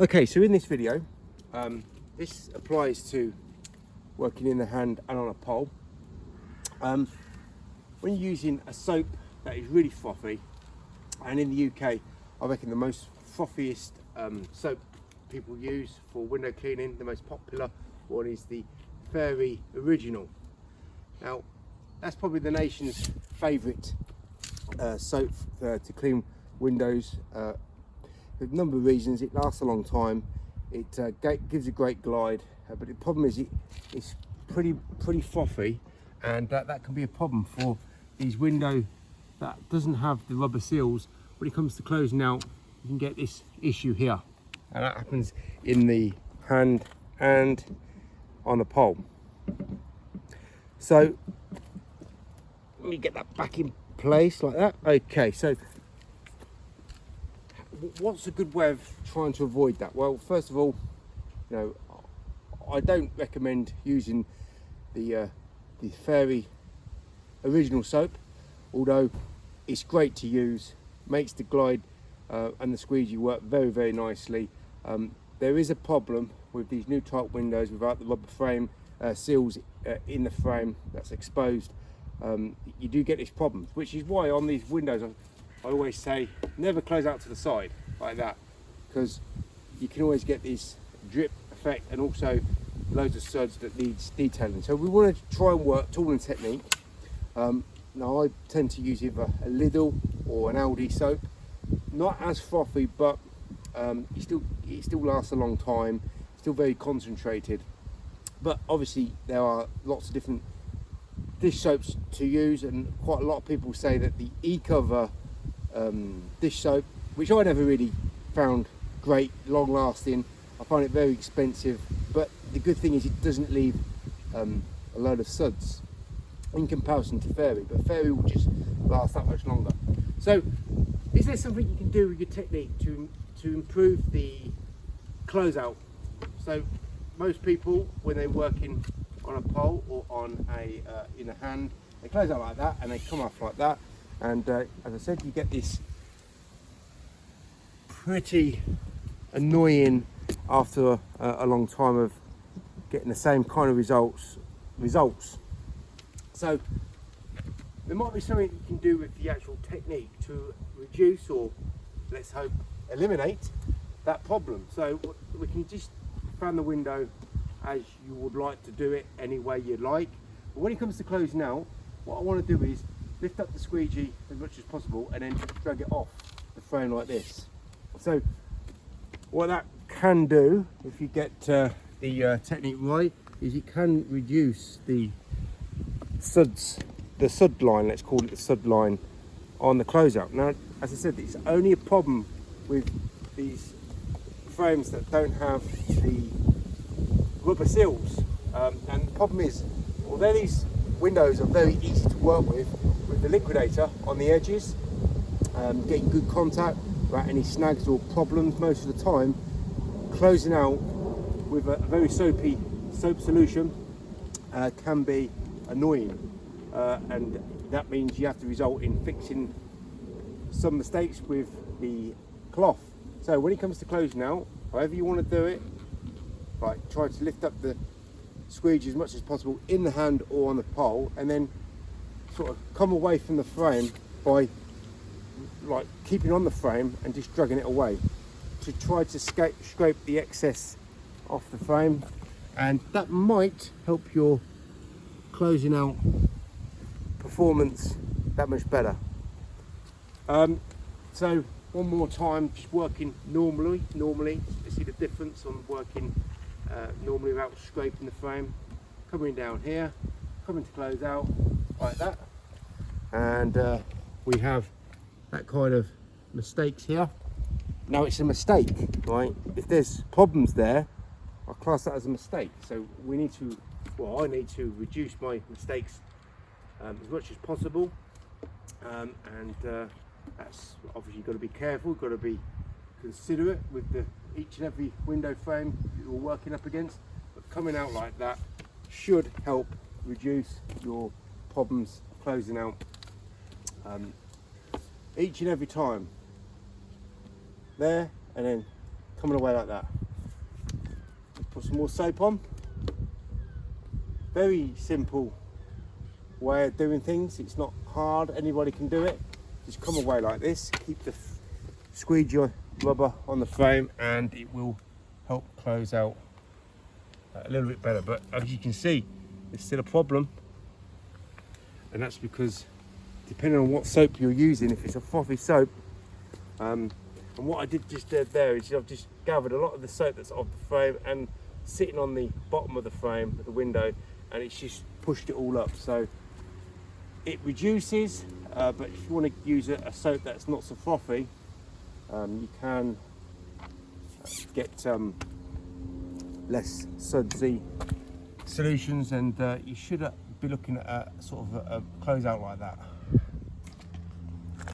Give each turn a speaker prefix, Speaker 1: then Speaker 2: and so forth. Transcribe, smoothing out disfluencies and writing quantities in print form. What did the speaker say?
Speaker 1: Okay, so in this video, this applies to working in the hand and on a pole. When you're using a soap that is really frothy, and in the UK, I reckon the most frothiest soap people use for window cleaning, the most popular one is the Fairy Original. Now, that's probably the nation's favourite soap to clean windows. For a number of reasons. It lasts a long time, it gives a great glide, but the problem is it's pretty frothy, and that can be a problem for these windows that doesn't have the rubber seals. When it comes to closing out, you can get this issue here, and that happens in the hand and on the pole. So let me get that back in place like that. Okay, so what's a good way of trying to avoid that? Well, first of all, you know, I don't recommend using the Fairy Original soap, although it's great to use, makes the glide and the squeegee work very nicely. There is a problem with these new type windows without the rubber frame seals in the frame that's exposed. You do get this problem, which is why on these windows I always say never close out to the side like that, because you can always get this drip effect and also loads of suds that needs detailing. So we want to try and work tool and technique. Now I tend to use either a Lidl or an Aldi soap, not as frothy, but it still lasts a long time, still very concentrated. But obviously there are lots of different dish soaps to use, and quite a lot of people say that the E-Cover dish soap, which I never really found great, long lasting. I find it very expensive, but the good thing is it doesn't leave a load of suds in comparison to Fairy, but Fairy will just last that much longer. So is there something you can do with your technique to improve the closeout? So most people, when they're working on a pole or on a in a hand, they close out like that and they come off like that, and as I said, you get this pretty annoying after a long time of getting the same kind of results. So there might be something you can do with the actual technique to reduce, or let's hope eliminate, that problem. So we can just fan the window as you would like to do it, any way you like. But when it comes to closing out, what I want to do is lift up the squeegee as much as possible and then drag it off the frame like this. So what that can do, if you get the technique right, is it can reduce the suds, the sud line, let's call it the sud line, on the closeout. Now, as I said, it's only a problem with these frames that don't have the rubber seals, and the problem is, although these windows are very easy to work with the liquidator on the edges, getting good contact without any snags or problems most of the time, closing out with a very soapy soap solution can be annoying, and that means you have to result in fixing some mistakes with the cloth. So when it comes to closing out, however you want to do it, like try to lift up the squeegee as much as possible in the hand or on the pole, and then sort of come away from the frame by like keeping on the frame and just dragging it away to try to scrape the excess off the frame, and that might help your closing out performance that much better. So one more time, just working normally, you see the difference on working normally without scraping the frame, coming down here, coming to close out like that, and we have that kind of mistakes here. Now it's a mistake, right? If there's problems there, I class that as a mistake. So we need to, well, I need to reduce my mistakes as much as possible, and that's obviously got to be careful, got to be considerate with each and every window frame you're working up against. But coming out like that should help reduce your problems closing out each and every time. There, and then coming away like that. Put some more soap on. Very simple way of doing things. It's not hard, anybody can do it. Just come away like this, keep the squeeze your rubber on the frame, and it will help close out a little bit better. But as you can see, it's still a problem, and that's because depending on what soap you're using, if it's a frothy soap, and what I did just there is I've just gathered a lot of the soap that's off the frame and sitting on the bottom of the frame of the window, and it's just pushed it all up, so it reduces, but if you want to use a soap that's not so frothy, you can get less sudsy solutions, and you should be looking at a sort of a closeout like that.